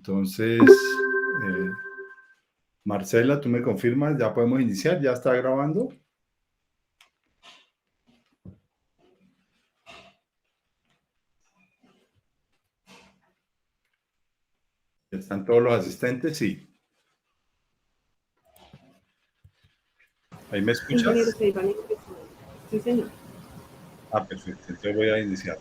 Entonces, Marcela, ¿tú me confirmas? ¿Ya podemos iniciar? ¿Ya está grabando? ¿Están todos los asistentes? Sí. ¿Ahí me escuchas? Ingeniero Seibani. Sí, señor. Perfecto. Entonces voy a iniciar.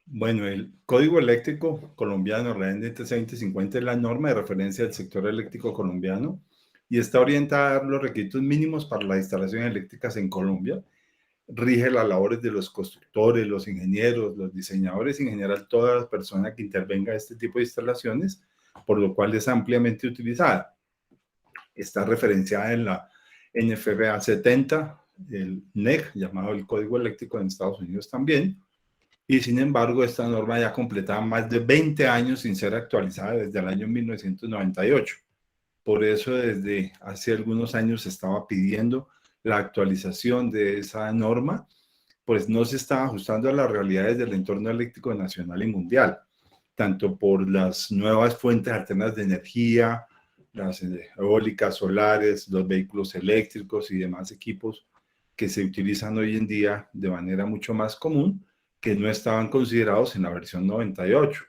Bueno, el Código Eléctrico Colombiano, REN 2050, es la norma de referencia del sector eléctrico colombiano y está orientada a dar los requisitos mínimos para las instalaciones eléctricas en Colombia. Rige las labores de los constructores, los ingenieros, los diseñadores y en general toda la persona que intervenga en este tipo de instalaciones, por lo cual es ampliamente utilizada. Está referenciada en la NFPA 70, el NEC, llamado el Código Eléctrico en Estados Unidos también, y sin embargo esta norma ya completaba más de 20 años sin ser actualizada desde el año 1998. Por eso desde hace algunos años se estaba pidiendo la actualización de esa norma, pues no se estaba ajustando a las realidades del entorno eléctrico nacional y mundial, tanto por las nuevas fuentes alternas de energía, las eólicas, solares, los vehículos eléctricos y demás equipos que se utilizan hoy en día de manera mucho más común, que no estaban considerados en la versión 98,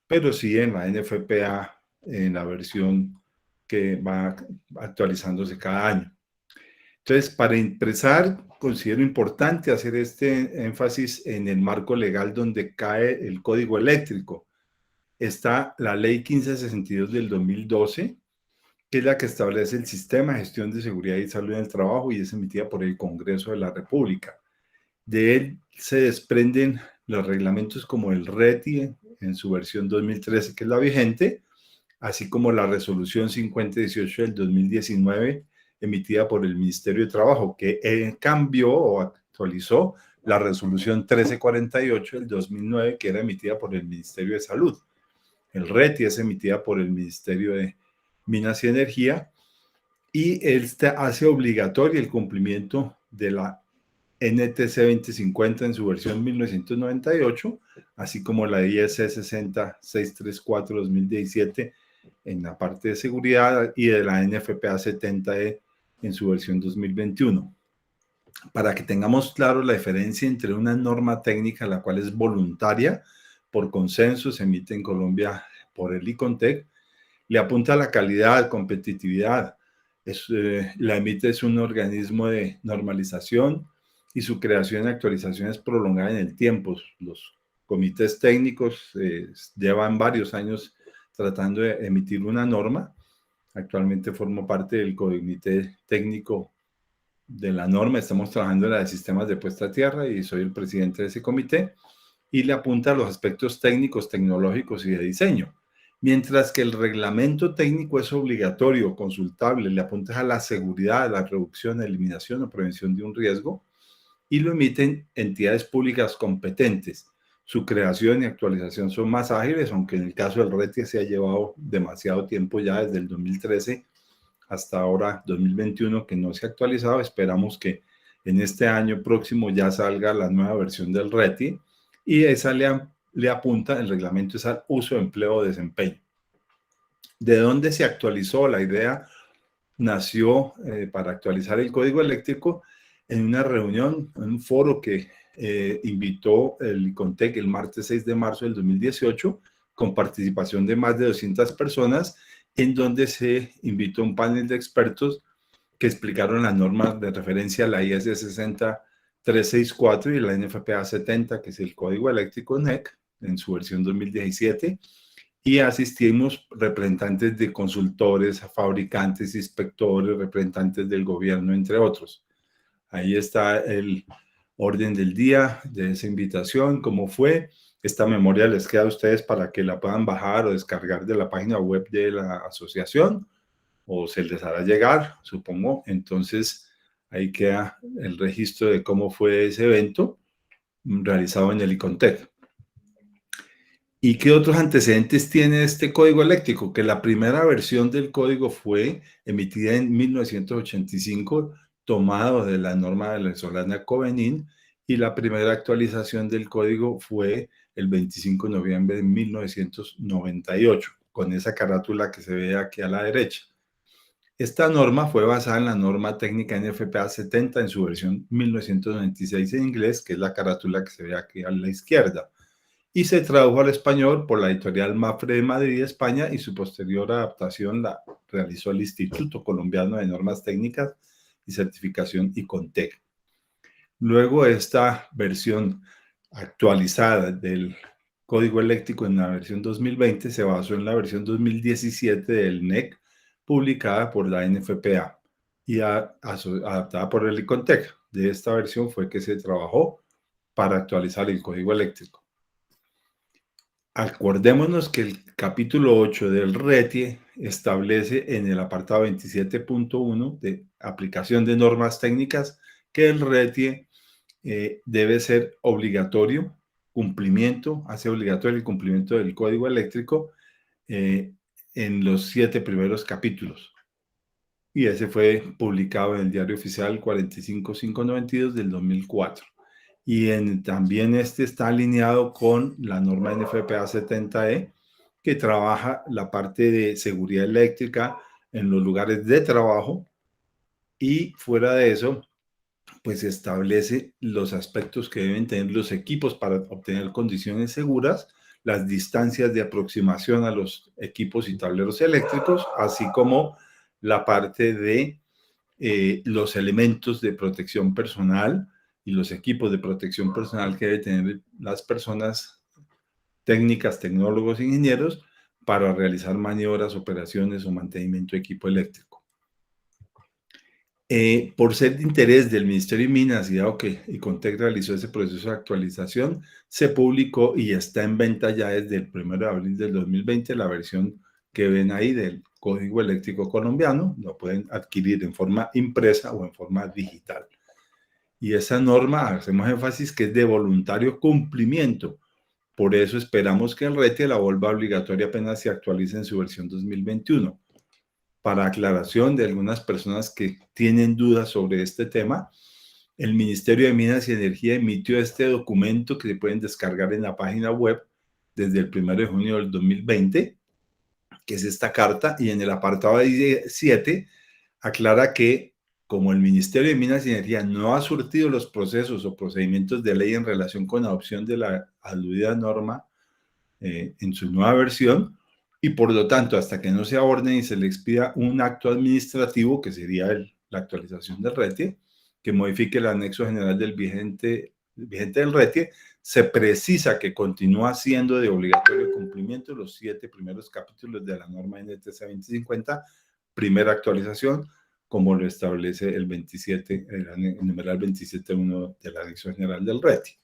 pero sí en la NFPA, en la versión que va actualizándose cada año. Entonces, para empezar, considero importante hacer este énfasis en el marco legal donde cae el código eléctrico. Está la Ley 1562 del 2012, que es la que establece el Sistema de Gestión de Seguridad y Salud en el Trabajo y es emitida por el Congreso de la República. De él se desprenden los reglamentos como el RETI en su versión 2013, que es la vigente, así como la resolución 5018 del 2019 emitida por el Ministerio de Trabajo, que cambió o actualizó la resolución 1348 del 2009, que era emitida por el Ministerio de Salud. El RETI es emitida por el Ministerio de Minas y Energía y este hace obligatorio el cumplimiento de la NTC 2050 en su versión 1998, así como la IS 60634-2017 en la parte de seguridad y de la NFPA 70E en su versión 2021. Para que tengamos claro la diferencia entre una norma técnica, la cual es voluntaria, por consenso, se emite en Colombia por el ICONTEC, le apunta a la calidad, competitividad, la emite es un organismo de normalización y su creación y actualización es prolongada en el tiempo. Los comités técnicos llevan varios años tratando de emitir una norma. Actualmente formo parte del comité técnico de la norma. Estamos trabajando en la de sistemas de puesta a tierra y soy el presidente de ese comité y le apunta a los aspectos técnicos, tecnológicos y de diseño. Mientras que el reglamento técnico es obligatorio, consultable, le apunta a la seguridad, la reducción, eliminación o prevención de un riesgo y lo emiten entidades públicas competentes. Su creación y actualización son más ágiles, aunque en el caso del RETI se ha llevado demasiado tiempo ya desde el 2013 hasta ahora 2021 que no se ha actualizado. Esperamos que en este año próximo ya salga la nueva versión del RETI y esa le apunta, el reglamento es al uso, empleo o desempeño. ¿De dónde se actualizó? La idea nació para actualizar el código eléctrico en una reunión, en un foro que invitó el ICONTEC el martes 6 de marzo del 2018, con participación de más de 200 personas, en donde se invitó un panel de expertos que explicaron las normas de referencia a la IS 60364 y la NFPA 70, que es el código eléctrico NEC, en su versión 2017, y asistimos representantes de consultores, fabricantes, inspectores, representantes del gobierno, entre otros. Ahí está el orden del día de esa invitación, cómo fue. Esta memoria les queda a ustedes para que la puedan bajar o descargar de la página web de la asociación o se les hará llegar, supongo. Entonces, ahí queda el registro de cómo fue ese evento realizado en el ICONTEC. ¿Y qué otros antecedentes tiene este código eléctrico? Que la primera versión del código fue emitida en 1985, tomado de la norma venezolana Covenin, y la primera actualización del código fue el 25 de noviembre de 1998, con esa carátula que se ve aquí a la derecha. Esta norma fue basada en la norma técnica NFPA 70 en su versión 1996 en inglés, que es la carátula que se ve aquí a la izquierda, y se tradujo al español por la editorial Mapfre de Madrid, España, y su posterior adaptación la realizó el Instituto Colombiano de Normas Técnicas y Certificación, ICONTEC. Luego, esta versión actualizada del Código Eléctrico en la versión 2020 se basó en la versión 2017 del NEC, publicada por la NFPA y adaptada por el ICONTEC. De esta versión fue que se trabajó para actualizar el Código Eléctrico. Acordémonos que el capítulo 8 del RETIE establece en el apartado 27.1 de aplicación de normas técnicas que el RETIE debe ser obligatorio, hace obligatorio el cumplimiento del Código Eléctrico en los 7 primeros capítulos. Y ese fue publicado en el Diario Oficial 45592 del 2004. Y también este está alineado con la norma NFPA 70E, que trabaja la parte de seguridad eléctrica en los lugares de trabajo, y fuera de eso, pues establece los aspectos que deben tener los equipos para obtener condiciones seguras, las distancias de aproximación a los equipos y tableros eléctricos, así como la parte de los elementos de protección personal y los equipos de protección personal que deben tener las personas técnicas, tecnólogos, ingenieros para realizar maniobras, operaciones o mantenimiento de equipo eléctrico. Por ser de interés del Ministerio de Minas y dado que ICONTEC realizó ese proceso de actualización, se publicó y está en venta ya desde el 1 de abril del 2020 la versión que ven ahí del Código Eléctrico Colombiano. Lo pueden adquirir en forma impresa o en forma digital. Y esa norma, hacemos énfasis que es de voluntario cumplimiento. Por eso esperamos que el RETIE la vuelva obligatoria apenas se actualice en su versión 2021. Para aclaración de algunas personas que tienen dudas sobre este tema, el Ministerio de Minas y Energía emitió este documento que se pueden descargar en la página web desde el 1 de junio del 2020, que es esta carta, y en el apartado 7 aclara que como el Ministerio de Minas y Energía no ha surtido los procesos o procedimientos de ley en relación con la adopción de la aludida norma en su nueva versión, y por lo tanto, hasta que no se aborden y se le expida un acto administrativo, que sería la actualización del RETIE, que modifique el anexo general del vigente del RETIE, se precisa que continúa siendo de obligatorio cumplimiento los 7 primeros capítulos de la norma NTC 2050, primera actualización, como lo establece el 27, el numeral 27.1 del anexo general del RETIE.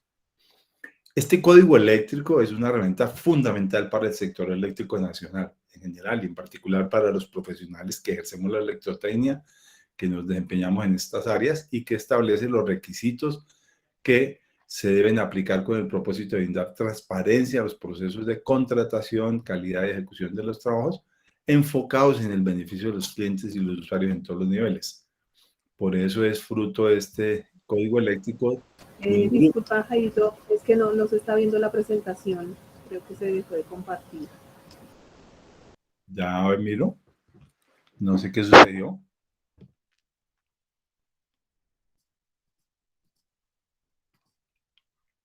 Este código eléctrico es una herramienta fundamental para el sector eléctrico nacional en general y en particular para los profesionales que ejercemos la electrotecnia, que nos desempeñamos en estas áreas y que establece los requisitos que se deben aplicar con el propósito de brindar transparencia a los procesos de contratación, calidad y ejecución de los trabajos, enfocados en el beneficio de los clientes y los usuarios en todos los niveles. Por eso es fruto de este código eléctrico. Disculpa, Jairo, es que no se está viendo la presentación. Creo que se dejó de compartir. Ya miro. No sé qué sucedió.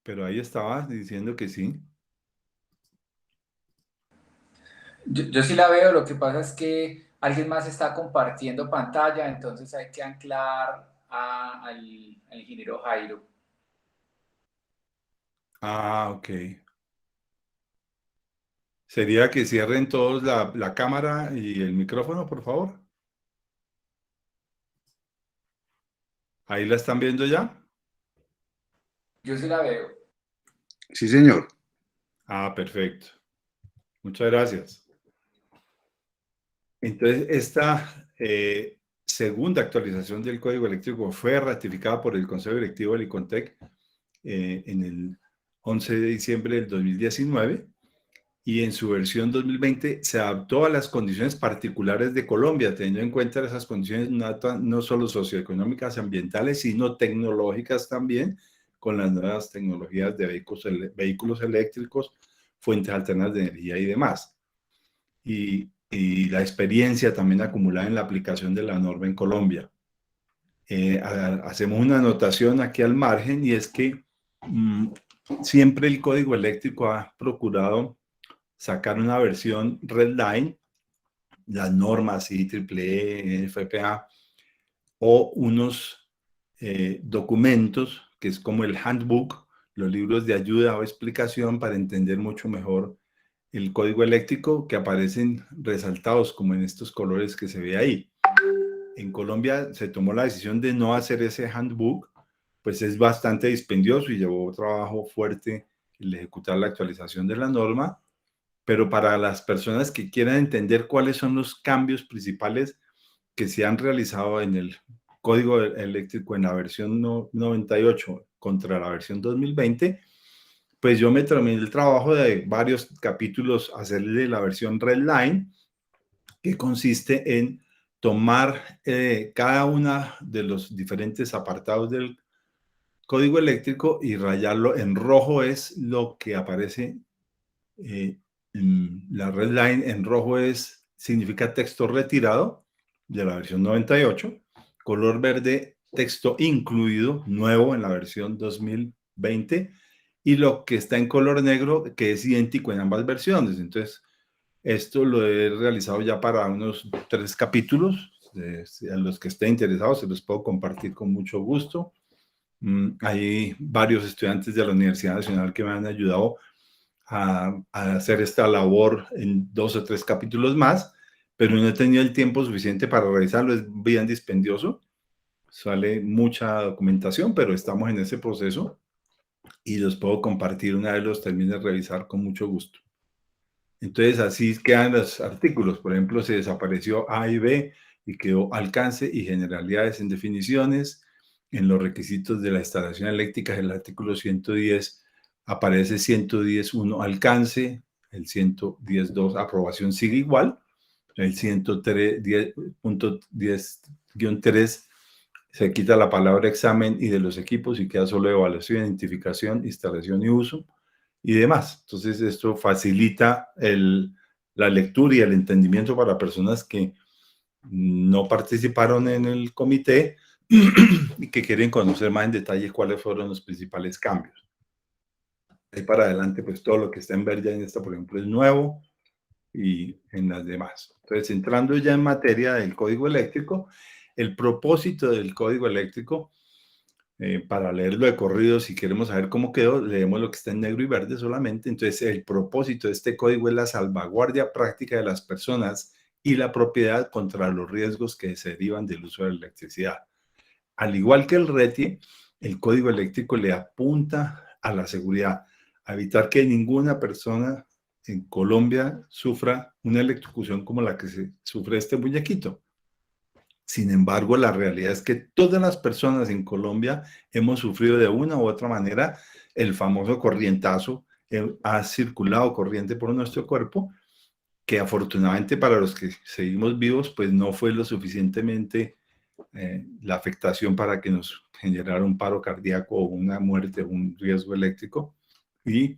Pero ahí estaba diciendo que sí. Yo sí la veo, lo que pasa es que alguien más está compartiendo pantalla, entonces hay que anclar al ingeniero Jairo. Ah, ok. ¿Sería que cierren todos la cámara y el micrófono, por favor? ¿Ahí la están viendo ya? Yo sí la veo. Sí, señor. Ah, perfecto. Muchas gracias. Entonces, esta segunda actualización del Código Eléctrico fue ratificada por el Consejo Directivo del ICONTEC en el 11 de diciembre del 2019 y en su versión 2020 se adaptó a las condiciones particulares de Colombia, teniendo en cuenta esas condiciones no solo socioeconómicas, ambientales, sino tecnológicas también, con las nuevas tecnologías de vehículos eléctricos, fuentes alternas de energía y demás. Y la experiencia también acumulada en la aplicación de la norma en Colombia. Hacemos una anotación aquí al margen, y es que siempre el código eléctrico ha procurado sacar una versión Redline, las normas IEEE, FPA, o unos documentos que es como el handbook, los libros de ayuda o explicación para entender mucho mejor el código eléctrico, que aparecen resaltados como en estos colores que se ve ahí. En Colombia se tomó la decisión de no hacer ese handbook, pues es bastante dispendioso y llevó trabajo fuerte el ejecutar la actualización de la norma, pero para las personas que quieran entender cuáles son los cambios principales que se han realizado en el código eléctrico en la versión 98 contra la versión 2020, pues yo me tomé el trabajo de varios capítulos hacerle la versión Redline, que consiste en tomar cada uno de los diferentes apartados del código eléctrico y rayarlo en rojo. Es lo que aparece la Redline en rojo, significa texto retirado de la versión 98, color verde, texto incluido, nuevo en la versión 2020, y lo que está en color negro, que es idéntico en ambas versiones. Entonces, esto lo he realizado ya para unos 3 capítulos. A los que estén interesados se los puedo compartir con mucho gusto. Hay varios estudiantes de la Universidad Nacional que me han ayudado a hacer esta labor en 2 o 3 capítulos más, pero no he tenido el tiempo suficiente para realizarlo. Es bien dispendioso, sale mucha documentación, pero estamos en ese proceso y los puedo compartir una vez los termine de revisar con mucho gusto. Entonces, así quedan los artículos. Por ejemplo, se desapareció A y B y quedó alcance y generalidades en definiciones. En los requisitos de la instalación eléctrica, el artículo 110 aparece 110.1 alcance, el 110.2 aprobación sigue igual, el 110.10-3 se quita la palabra examen y de los equipos y queda solo evaluación, identificación, instalación y uso y demás. Entonces, esto facilita la lectura y el entendimiento para personas que no participaron en el comité y que quieren conocer más en detalle cuáles fueron los principales cambios. Ahí para adelante, pues todo lo que está en verde en esta, por ejemplo, es nuevo, y en las demás. Entonces, entrando ya en materia del código eléctrico, el propósito del código eléctrico, para leerlo de corrido, si queremos saber cómo quedó, leemos lo que está en negro y verde solamente. Entonces, el propósito de este código es la salvaguardia práctica de las personas y la propiedad contra los riesgos que se derivan del uso de la electricidad. Al igual que el RETIE, el código eléctrico le apunta a la seguridad, a evitar que ninguna persona en Colombia sufra una electrocución como la que se sufre este muñequito. Sin embargo, la realidad es que todas las personas en Colombia hemos sufrido de una u otra manera el famoso corrientazo. Ha circulado corriente por nuestro cuerpo, que afortunadamente para los que seguimos vivos, pues no fue lo suficientemente la afectación para que nos generara un paro cardíaco o una muerte o un riesgo eléctrico, y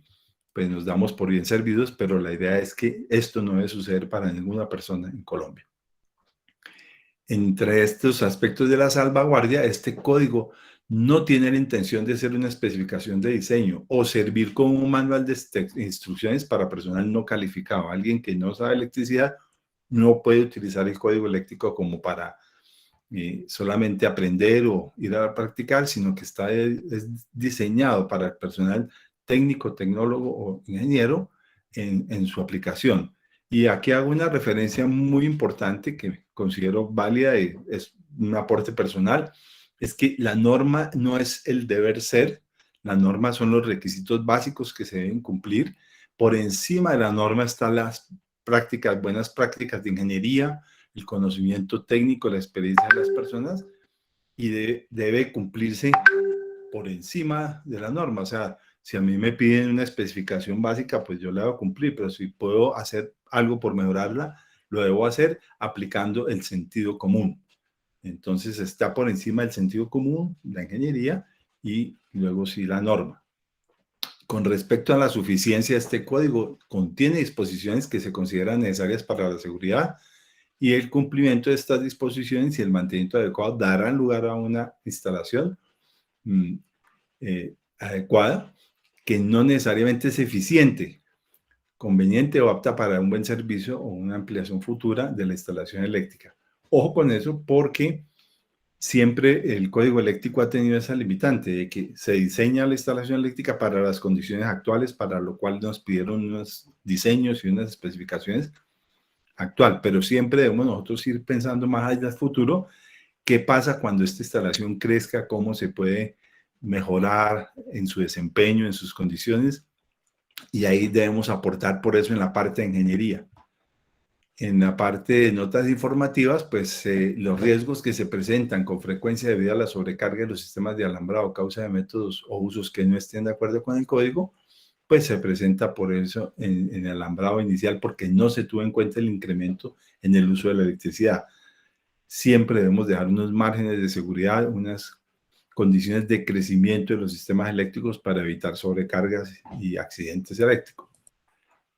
pues nos damos por bien servidos, pero la idea es que esto no debe suceder para ninguna persona en Colombia. Entre estos aspectos de la salvaguardia, este código no tiene la intención de ser una especificación de diseño o servir como un manual de instrucciones para personal no calificado. Alguien que no sabe electricidad no puede utilizar el código eléctrico como para solamente aprender o ir a practicar, sino que es diseñado para el personal técnico, tecnólogo o ingeniero en su aplicación. Y aquí hago una referencia muy importante que considero válida y es un aporte personal, es que la norma no es el deber ser, la norma son los requisitos básicos que se deben cumplir. Por encima de la norma están las prácticas, buenas prácticas de ingeniería, el conocimiento técnico, la experiencia de las personas, y debe cumplirse por encima de la norma. O sea, si a mí me piden una especificación básica, pues yo la debo cumplir, pero si puedo hacer algo por mejorarla, lo debo hacer aplicando el sentido común. Entonces está por encima del sentido común, la ingeniería y y luego sí la norma. Con respecto a la suficiencia, este código contiene disposiciones que se consideran necesarias para la seguridad y el cumplimiento de estas disposiciones y el mantenimiento adecuado darán lugar a una instalación adecuada que no necesariamente es eficiente, conveniente o apta para un buen servicio o una ampliación futura de la instalación eléctrica. Ojo con eso porque siempre el código eléctrico ha tenido esa limitante de que se diseña la instalación eléctrica para las condiciones actuales, para lo cual nos pidieron unos diseños y unas especificaciones actual, pero siempre debemos nosotros ir pensando más allá del futuro, qué pasa cuando esta instalación crezca, cómo se puede mejorar en su desempeño, en sus condiciones, y ahí debemos aportar por eso en la parte de ingeniería. En la parte de notas informativas, pues los riesgos que se presentan con frecuencia debido a la sobrecarga de los sistemas de alambrado a causa de métodos o usos que no estén de acuerdo con el código, pues se presenta por eso en el alambrado inicial, porque no se tuvo en cuenta el incremento en el uso de la electricidad. Siempre debemos dejar unos márgenes de seguridad, unas condiciones de crecimiento de los sistemas eléctricos para evitar sobrecargas y accidentes eléctricos.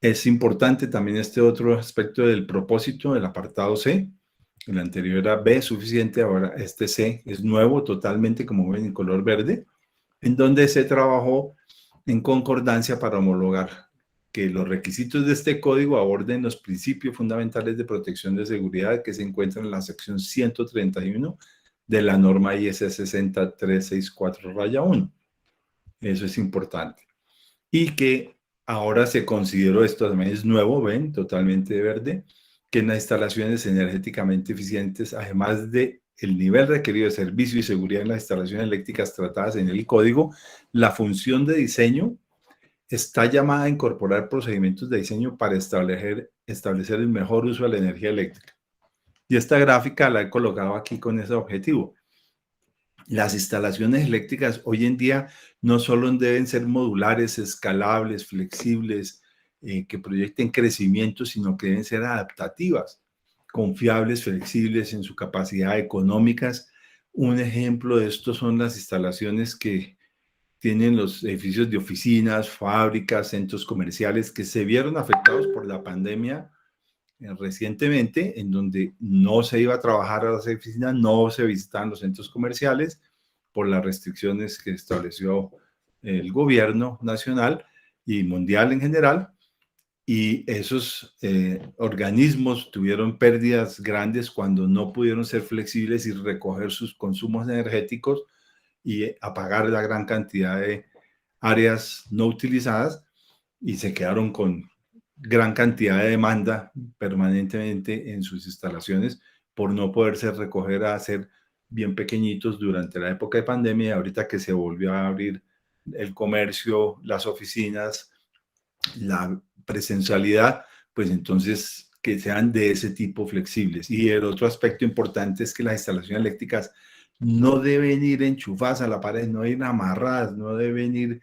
Es importante también este otro aspecto del propósito, del apartado C. El anterior era B, suficiente, ahora este C es nuevo totalmente, como ven en color verde, en donde se trabajó en concordancia para homologar que los requisitos de este código aborden los principios fundamentales de protección de seguridad que se encuentran en la sección 131 de la norma IS 60364-1. Eso es importante. Y que ahora se consideró, esto también es nuevo, ven, totalmente verde, que en las instalaciones energéticamente eficientes, además de el nivel requerido de servicio y seguridad en las instalaciones eléctricas tratadas en el código, la función de diseño está llamada a incorporar procedimientos de diseño para establecer el mejor uso de la energía eléctrica. Y esta gráfica la he colocado aquí con ese objetivo. Las instalaciones eléctricas hoy en día no solo deben ser modulares, escalables, flexibles, que proyecten crecimiento, sino que deben ser adaptativas, confiables, flexibles en su capacidad económicas. Un ejemplo de esto son las instalaciones que tienen los edificios de oficinas, fábricas, centros comerciales que se vieron afectados por la pandemia recientemente, en donde no se iba a trabajar a las oficinas, no se visitaban los centros comerciales por las restricciones que estableció el gobierno nacional y mundial en general, y esos organismos tuvieron pérdidas grandes cuando no pudieron ser flexibles y recoger sus consumos energéticos y apagar la gran cantidad de áreas no utilizadas, y se quedaron con gran cantidad de demanda permanentemente en sus instalaciones por no poderse recoger a ser bien pequeñitos durante la época de pandemia. Y ahorita que se volvió a abrir el comercio, las oficinas, la presencialidad, pues entonces que sean de ese tipo flexibles. Y el otro aspecto importante es que las instalaciones eléctricas no deben ir enchufadas a la pared, no deben ir amarradas, no deben ir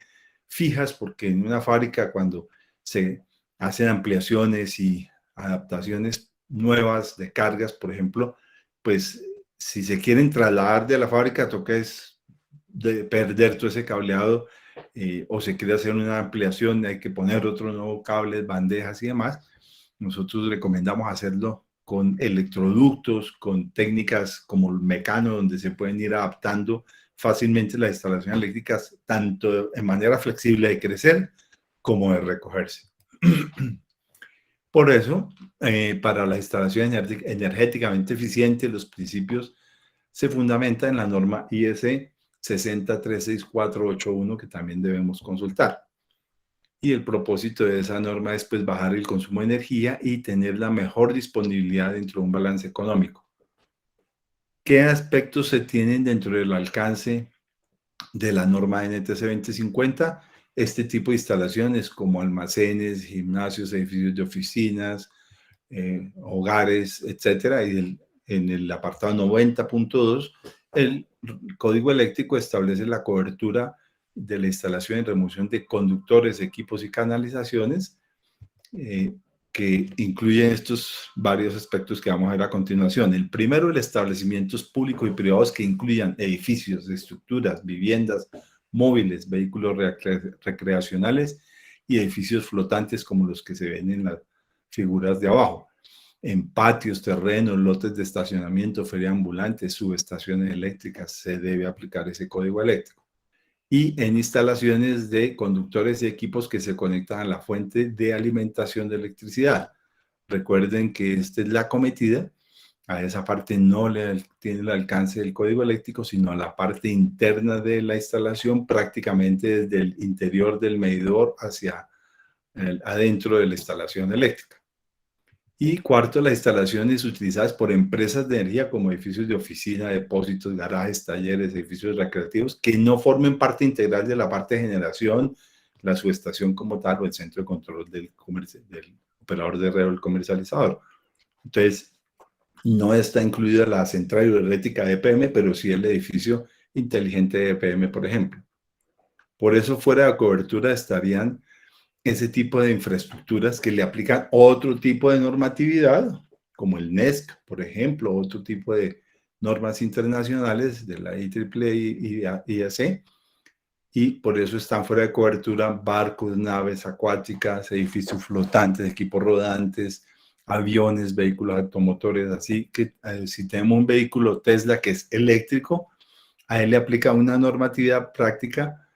fijas, porque en una fábrica cuando se hacen ampliaciones y adaptaciones nuevas de cargas, por ejemplo, pues si se quieren trasladar de la fábrica, toca es de perder todo ese cableado, o se quiere hacer una ampliación, hay que poner otros nuevos cables, bandejas y demás. Nosotros recomendamos hacerlo con electroductos, con técnicas como el mecano, donde se pueden ir adaptando fácilmente las instalaciones eléctricas, tanto en manera flexible de crecer como de recogerse. Por eso, para la instalación energéticamente eficiente, los principios se fundamentan en la norma IS 6036481, que también debemos consultar. Y el propósito de esa norma es pues bajar el consumo de energía y tener la mejor disponibilidad dentro de un balance económico. ¿Qué aspectos se tienen dentro del alcance de la norma NTC 2050? Este tipo de instalaciones como almacenes, gimnasios, edificios de oficinas, hogares, etcétera. Y en el apartado 90.2, el Código Eléctrico establece la cobertura de la instalación y remoción de conductores, equipos y canalizaciones, que incluyen estos varios aspectos que vamos a ver a continuación. El primero, el establecimientos públicos y privados que incluyan edificios, estructuras, viviendas, móviles, vehículos recreacionales y edificios flotantes como los que se ven en las figuras de abajo. En patios, terrenos, lotes de estacionamiento, feria ambulante, subestaciones eléctricas, se debe aplicar ese código eléctrico. Y en instalaciones de conductores y equipos que se conectan a la fuente de alimentación de electricidad. Recuerden que esta es la acometida. A esa parte no le tiene el alcance del código eléctrico, sino a la parte interna de la instalación, prácticamente desde el interior del medidor hacia adentro de la instalación eléctrica. Y cuarto, las instalaciones utilizadas por empresas de energía como edificios de oficina, depósitos, garajes, talleres, edificios recreativos, que no formen parte integral de la parte de generación, la subestación como tal o el centro de control del operador de red o el comercializador. Entonces, no está incluida la central hidroeléctrica de EPM, pero sí el edificio inteligente de EPM, por ejemplo. Por eso, fuera de cobertura estarían ese tipo de infraestructuras que le aplican otro tipo de normatividad, como el NESC, por ejemplo, otro tipo de normas internacionales de la IEEE y IAC, y por eso están fuera de cobertura barcos, naves acuáticas, edificios flotantes, equipos rodantes, aviones, vehículos automotores. Así que si tenemos un vehículo Tesla que es eléctrico, a él le aplica una normatividad práctica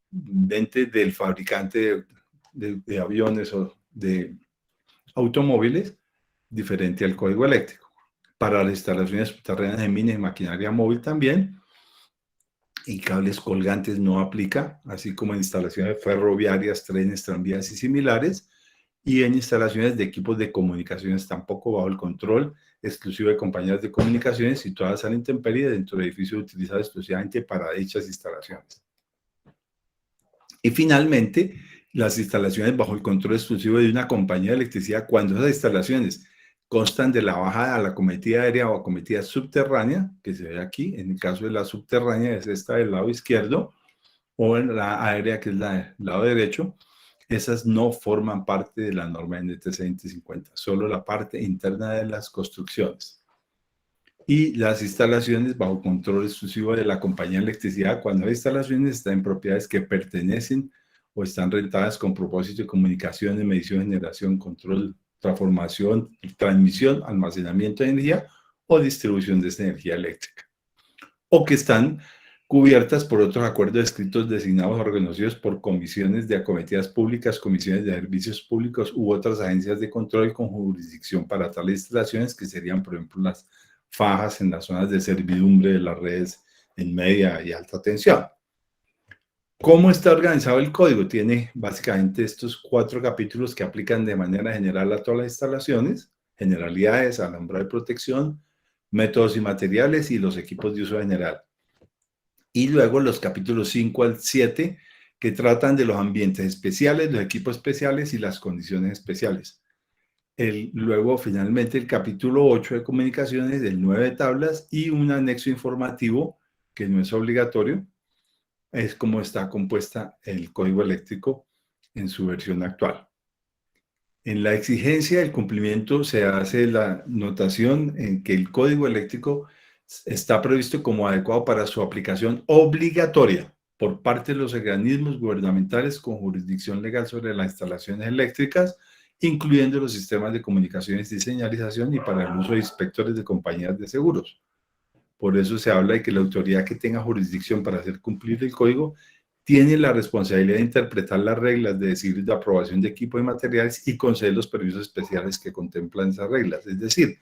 del fabricante de aviones o de automóviles, diferente al código eléctrico. Para las instalaciones subterráneas de minas y maquinaria móvil también, y cables colgantes no aplica, así como en instalaciones ferroviarias, trenes, tranvías y similares, y en instalaciones de equipos de comunicaciones tampoco, bajo el control exclusivo de compañías de comunicaciones situadas a la intemperie dentro de edificios utilizados exclusivamente para dichas instalaciones. Y finalmente, las instalaciones bajo el control exclusivo de una compañía de electricidad, cuando esas instalaciones constan de la bajada a la acometida aérea o acometida subterránea, que se ve aquí, en el caso de la subterránea es esta del lado izquierdo, o en la aérea que es la del lado derecho, esas no forman parte de la norma NTC 2050, solo la parte interna de las construcciones. Y las instalaciones bajo control exclusivo de la compañía de electricidad, cuando las instalaciones están en propiedades que pertenecen o están rentadas con propósito de comunicaciones, medición, generación, control, transformación, transmisión, almacenamiento de energía o distribución de esta energía eléctrica. O que están cubiertas por otros acuerdos escritos designados o reconocidos por comisiones de acometidas públicas, comisiones de servicios públicos u otras agencias de control con jurisdicción para tales instalaciones, que serían, por ejemplo, las fajas en las zonas de servidumbre de las redes en media y alta tensión. ¿Cómo está organizado el código? Tiene básicamente estos 4 capítulos que aplican de manera general a todas las instalaciones: generalidades, alumbrado y protección, métodos y materiales y los equipos de uso general. Y luego los capítulos 5 al 7 que tratan de los ambientes especiales, los equipos especiales y las condiciones especiales. Luego, finalmente, el capítulo 8 de comunicaciones, el 9 de tablas y un anexo informativo que no es obligatorio. Es como está compuesta el código eléctrico en su versión actual. En la exigencia del cumplimiento se hace la notación en que el código eléctrico está previsto como adecuado para su aplicación obligatoria por parte de los organismos gubernamentales con jurisdicción legal sobre las instalaciones eléctricas, incluyendo los sistemas de comunicaciones y señalización, y para el uso de inspectores de compañías de seguros. Por eso se habla de que la autoridad que tenga jurisdicción para hacer cumplir el código tiene la responsabilidad de interpretar las reglas, de decidir de aprobación de equipos y materiales y conceder los permisos especiales que contemplan esas reglas. Es decir,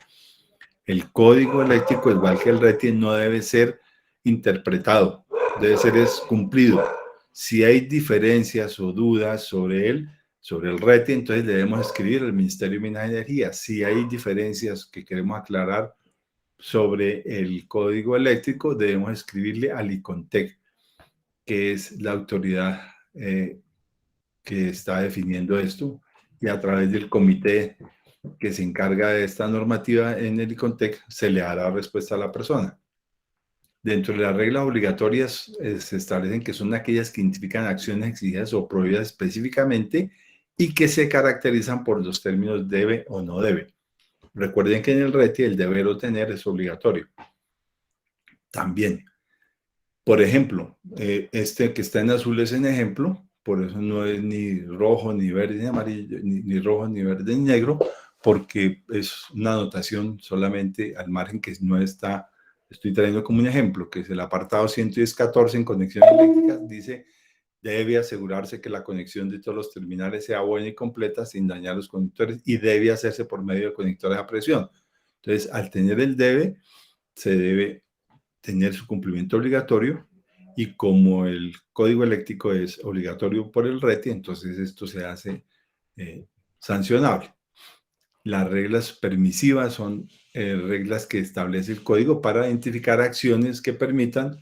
el código eléctrico, igual que el RETIE, no debe ser interpretado, debe ser cumplido. Si hay diferencias o dudas sobre él, sobre el RETIE, entonces debemos escribir al Ministerio de Minas y Energía. Si hay diferencias que queremos aclarar sobre el código eléctrico, debemos escribirle al ICONTEC, que es la autoridad que está definiendo esto, y a través del comité que se encarga de esta normativa en el ICONTEC se le dará respuesta a la persona. Dentro de las reglas obligatorias se establecen que son aquellas que identifican acciones exigidas o prohibidas específicamente y que se caracterizan por los términos debe o no debe. Recuerden que en el RETIE el deber o tener es obligatorio. También Por ejemplo, este que está en azul es un ejemplo, por eso no es ni rojo, ni verde, ni amarillo, ni rojo, ni verde, ni negro, porque es una anotación solamente al margen que no está, estoy trayendo como un ejemplo, que es el apartado 114 en conexiones eléctricas, dice, debe asegurarse que la conexión de todos los terminales sea buena y completa sin dañar los conectores y debe hacerse por medio de conectores a presión. Entonces, al tener el debe, se debe tener su cumplimiento obligatorio y como el código eléctrico es obligatorio por el RETI, entonces esto se hace sancionable. Las reglas permisivas son reglas que establece el código para identificar acciones que permitan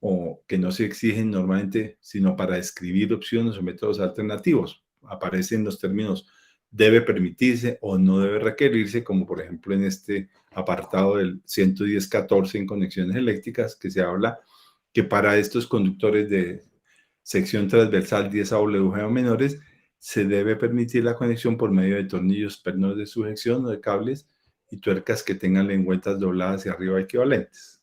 o que no se exigen normalmente, sino para describir opciones o métodos alternativos. Aparecen los términos debe permitirse o no debe requerirse, como por ejemplo en este apartado del 110.14 en conexiones eléctricas, que se habla que para estos conductores de sección transversal 10AWG o menores, se debe permitir la conexión por medio de tornillos, pernos de sujeción o de cables y tuercas que tengan lengüetas dobladas hacia arriba equivalentes.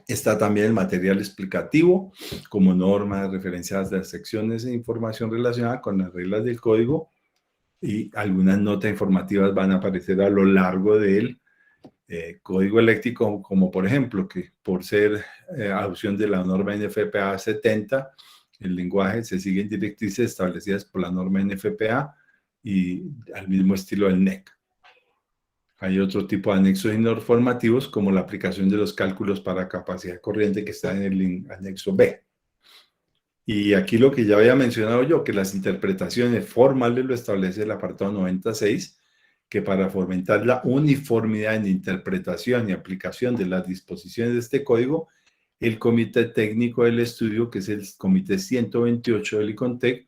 Está también el material explicativo como normas referenciadas de las secciones de información relacionada con las reglas del código y algunas notas informativas van a aparecer a lo largo del código eléctrico, como por ejemplo que por ser adopción de la norma NFPA 70, el lenguaje se siguen directrices establecidas por la norma NFPA y al mismo estilo del NEC. Hay otro tipo de anexos informativos como la aplicación de los cálculos para capacidad corriente que está en el anexo B. Y aquí lo que ya había mencionado yo, que las interpretaciones formales lo establece el apartado 96, que para fomentar la uniformidad en interpretación y aplicación de las disposiciones de este código, el Comité Técnico del Estudio, que es el Comité 128 del ICONTEC,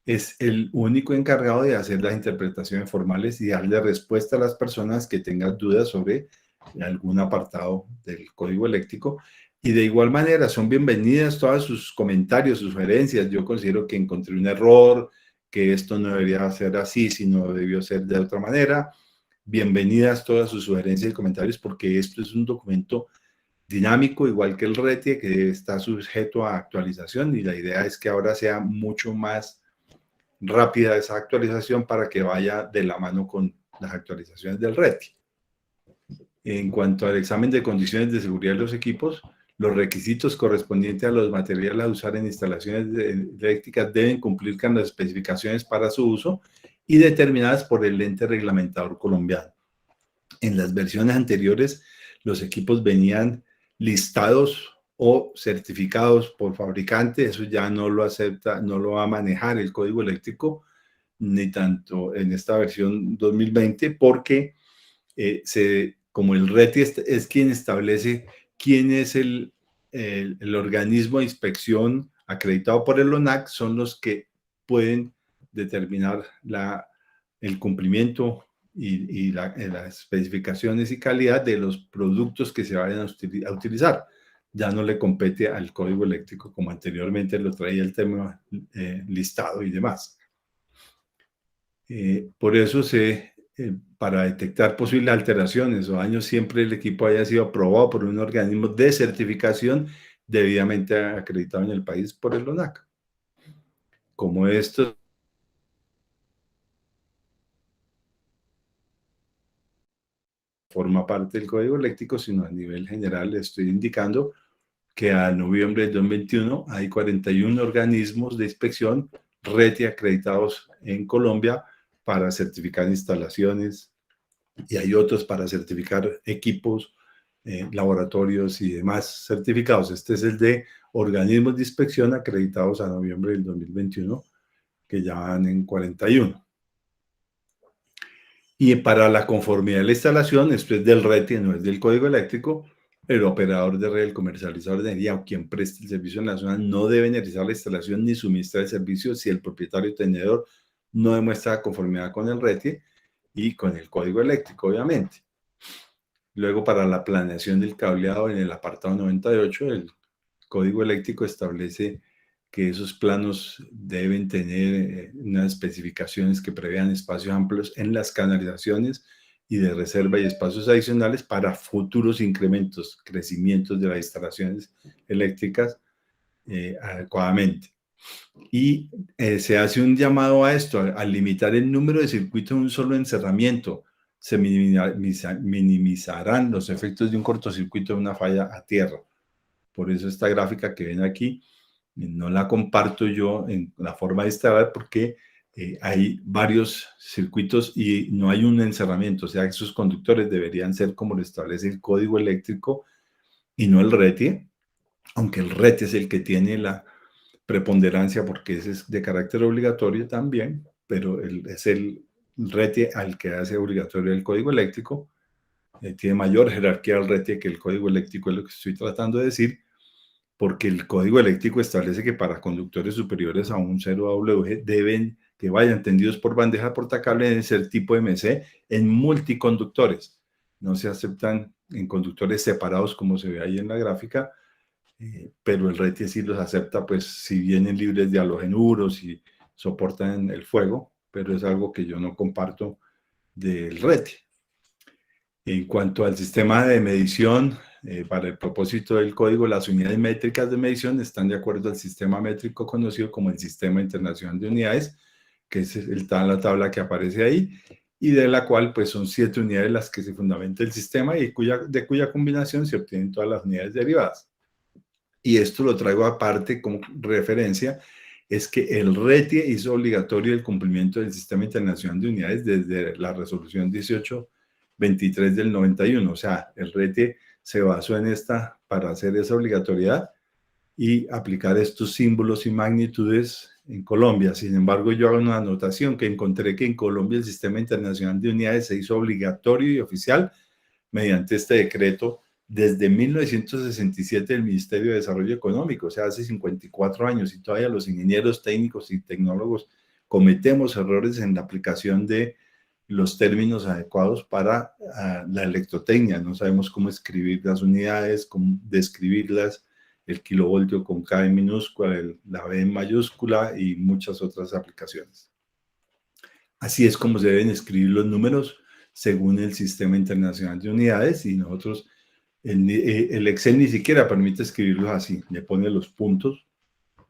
es el único encargado de hacer las interpretaciones formales y darle respuesta a las personas que tengan dudas sobre algún apartado del código eléctrico. Y de igual manera son bienvenidas todos sus comentarios, sus sugerencias. Yo considero que encontré un error, que esto no debería ser así, sino debió ser de otra manera. Bienvenidas todas sus sugerencias y comentarios porque esto es un documento dinámico, igual que el RETI, que está sujeto a actualización y la idea es que ahora sea mucho más rápida esa actualización para que vaya de la mano con las actualizaciones del RETI. En cuanto al examen de condiciones de seguridad de los equipos, los requisitos correspondientes a los materiales a usar en instalaciones eléctricas deben cumplir con las especificaciones para su uso y determinadas por el ente reglamentador colombiano. En las versiones anteriores, los equipos venían listados o certificados por fabricante, eso ya no lo acepta, no lo va a manejar el código eléctrico, ni tanto en esta versión 2020, porque como el RETI es quien establece quién es el organismo de inspección acreditado por el ONAC, son los que pueden determinar el cumplimiento y las especificaciones y calidad de los productos que se vayan a utilizar. Ya no le compete al código eléctrico como anteriormente lo traía el tema listado y demás. Por eso para detectar posibles alteraciones o daños, siempre el equipo haya sido aprobado por un organismo de certificación debidamente acreditado en el país por el ONAC. Como esto forma parte del código eléctrico, sino a nivel general le estoy indicando que a noviembre del 2021 hay 41 organismos de inspección RETI acreditados en Colombia para certificar instalaciones y hay otros para certificar equipos, laboratorios y demás certificados. Este es el de organismos de inspección acreditados a noviembre del 2021, que ya van en 41. Y para la conformidad de la instalación, esto es del RETI, no es del código eléctrico, el operador de red, el comercializador de energía o quien preste el servicio en la zona no debe realizar la instalación ni suministrar el servicio si el propietario tenedor no demuestra conformidad con el RETI y con el código eléctrico, obviamente. Luego, para la planeación del cableado, en el apartado 98, el código eléctrico establece que esos planos deben tener unas especificaciones que prevean espacios amplios en las canalizaciones y de reserva y espacios adicionales para futuros incrementos, crecimientos de las instalaciones eléctricas adecuadamente. Y se hace un llamado a esto, al limitar el número de circuitos en un solo encerramiento, se minimizarán los efectos de un cortocircuito de una falla a tierra. Por eso esta gráfica que ven aquí, no la comparto yo en la forma de instalar porque hay varios circuitos y no hay un encerramiento, o sea, esos conductores deberían ser como lo establece el código eléctrico y no el RETIE, aunque el RETIE es el que tiene la preponderancia porque ese es de carácter obligatorio también, pero es el RETIE al que hace obligatorio el código eléctrico, tiene mayor jerarquía el RETIE que el código eléctrico, es lo que estoy tratando de decir, porque el código eléctrico establece que para conductores superiores a un 0 AWG deben, que vayan tendidos por bandeja portacable, deben ser tipo MC en multiconductores. No se aceptan en conductores separados como se ve ahí en la gráfica, pero el RETIE sí los acepta, pues si vienen libres de halogenuros y soportan el fuego, pero es algo que yo no comparto del RETIE. En cuanto al sistema de medición, para el propósito del código, las unidades métricas de medición están de acuerdo al sistema métrico conocido como el Sistema Internacional de Unidades, que es la tabla que aparece ahí, y de la cual pues son 7 unidades las que se fundamenta el sistema y de cuya combinación se obtienen todas las unidades derivadas. Y esto lo traigo aparte como referencia, es que el RETIE hizo obligatorio el cumplimiento del Sistema Internacional de Unidades desde la resolución 1823 del 91. O sea, el RETIE se basó en esta para hacer esa obligatoriedad y aplicar estos símbolos y magnitudes en Colombia. Sin embargo, yo hago una anotación que encontré que en Colombia el Sistema Internacional de Unidades se hizo obligatorio y oficial mediante este decreto desde 1967 del Ministerio de Desarrollo Económico, o sea, hace 54 años, y todavía los ingenieros técnicos y tecnólogos cometemos errores en la aplicación de los términos adecuados para la electrotecnia. No sabemos cómo escribir las unidades, cómo describirlas, el kilovoltio con K en minúscula, la B en mayúscula y muchas otras aplicaciones. Así es como se deben escribir los números según el Sistema Internacional de Unidades, y nosotros, el Excel ni siquiera permite escribirlos así, le pone los puntos.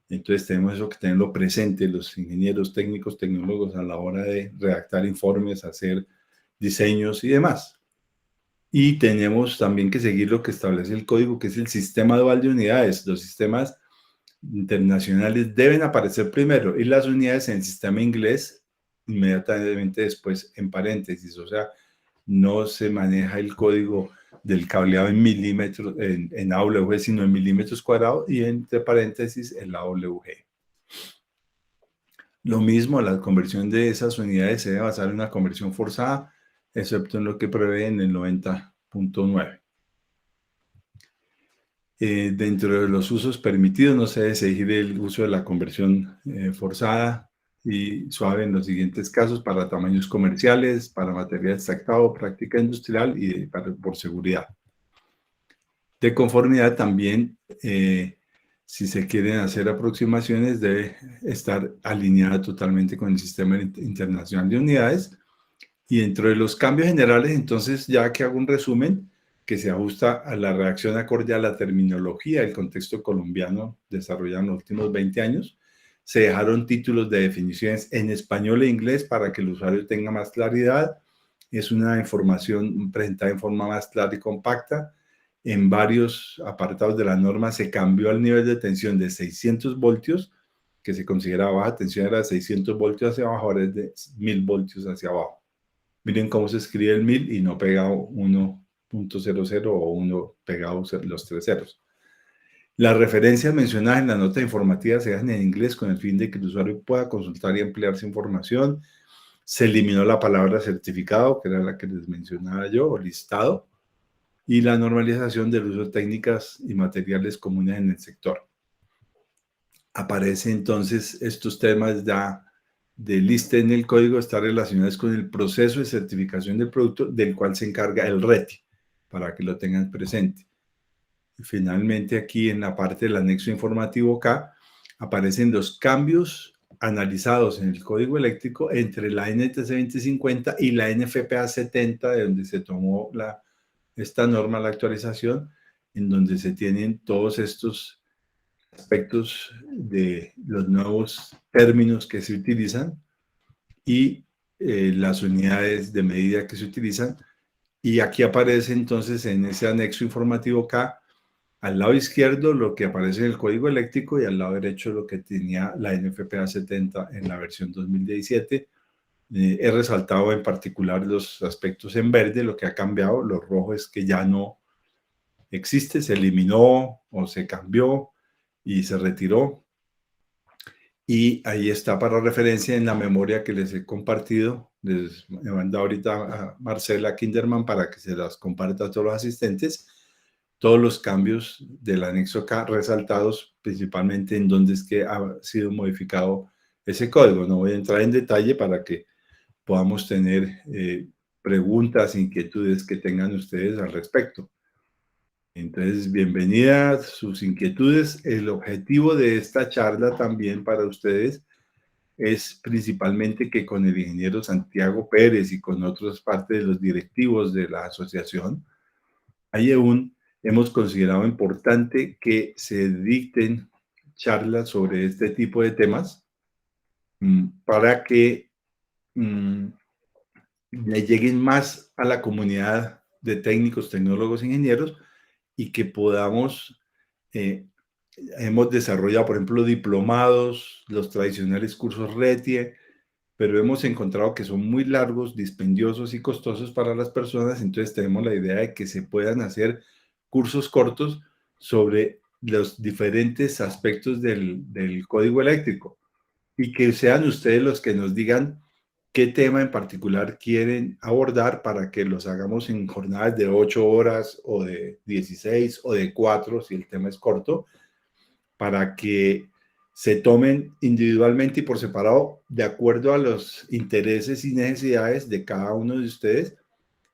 Entonces tenemos eso que tenerlo presente, los ingenieros técnicos, tecnólogos, a la hora de redactar informes, hacer diseños y demás. Y tenemos también que seguir lo que establece el código, que es el sistema dual de unidades. Los sistemas internacionales deben aparecer primero y las unidades en el sistema inglés inmediatamente después en paréntesis. O sea, no se maneja el código del cableado en milímetros, en AWG, sino en milímetros cuadrados y entre paréntesis el AWG. Lo mismo, la conversión de esas unidades se debe basar en una conversión forzada, excepto en lo que prevé en el 90.9. Dentro de los usos permitidos no se debe exigir el uso de la conversión forzada y suave en los siguientes casos: para tamaños comerciales, para material extractado, práctica industrial y por seguridad. De conformidad también, si se quieren hacer aproximaciones, debe estar alineada totalmente con el Sistema Internacional de Unidades. Y dentro de los cambios generales, entonces, ya que hago un resumen que se ajusta a la reacción acorde a la terminología del contexto colombiano desarrollado en los últimos 20 años, se dejaron títulos de definiciones en español e inglés para que el usuario tenga más claridad. Es una información presentada en forma más clara y compacta. En varios apartados de la norma se cambió el nivel de tensión de 600 voltios, que se consideraba baja tensión, era de 600 voltios hacia abajo, ahora es de 1000 voltios hacia abajo. Miren cómo se escribe el 1000 y no pegado 1.00 o 1 pegado los 3 ceros. Las referencias mencionadas en la nota informativa se dejan en inglés con el fin de que el usuario pueda consultar y ampliar su información. Se eliminó la palabra certificado, que era la que les mencionaba yo, o listado, y la normalización del uso de técnicas y materiales comunes en el sector. Aparecen entonces estos temas de lista en el código, están relacionados con el proceso de certificación del producto, del cual se encarga el RETIE, para que lo tengan presente. Y finalmente, aquí en la parte del anexo informativo K, aparecen los cambios analizados en el código eléctrico entre la NTC 2050 y la NFPA 70, de donde se tomó esta norma, la actualización, en donde se tienen todos estos aspectos de los nuevos términos que se utilizan y las unidades de medida que se utilizan. Y aquí aparece entonces en ese anexo informativo K, al lado izquierdo lo que aparece en el código eléctrico y al lado derecho lo que tenía la NFPA 70 en la versión 2017. He resaltado en particular los aspectos en verde, lo que ha cambiado. Lo rojo es que ya no existe, se eliminó o se cambió y se retiró. Y ahí está para referencia en la memoria que les he compartido. Les he mandado ahorita a Marcela Kinderman para que se las comparta a todos los asistentes. Todos los cambios del anexo K resaltados, principalmente en dónde es que ha sido modificado ese código. No voy a entrar en detalle para que podamos tener preguntas, inquietudes que tengan ustedes al respecto. Entonces, bienvenidas sus inquietudes. El objetivo de esta charla también para ustedes es principalmente que con el ingeniero Santiago Pérez y con otras partes de los directivos de la asociación, hemos considerado importante que se dicten charlas sobre este tipo de temas para que le lleguen más a la comunidad de técnicos, tecnólogos, ingenieros y que podamos, hemos desarrollado, por ejemplo, diplomados, los tradicionales cursos RETIE, pero hemos encontrado que son muy largos, dispendiosos y costosos para las personas, entonces tenemos la idea de que se puedan hacer cursos cortos sobre los diferentes aspectos del código eléctrico y que sean ustedes los que nos digan qué tema en particular quieren abordar para que los hagamos en jornadas de 8 horas o de 16 o de 4 si el tema es corto, para que se tomen individualmente y por separado de acuerdo a los intereses y necesidades de cada uno de ustedes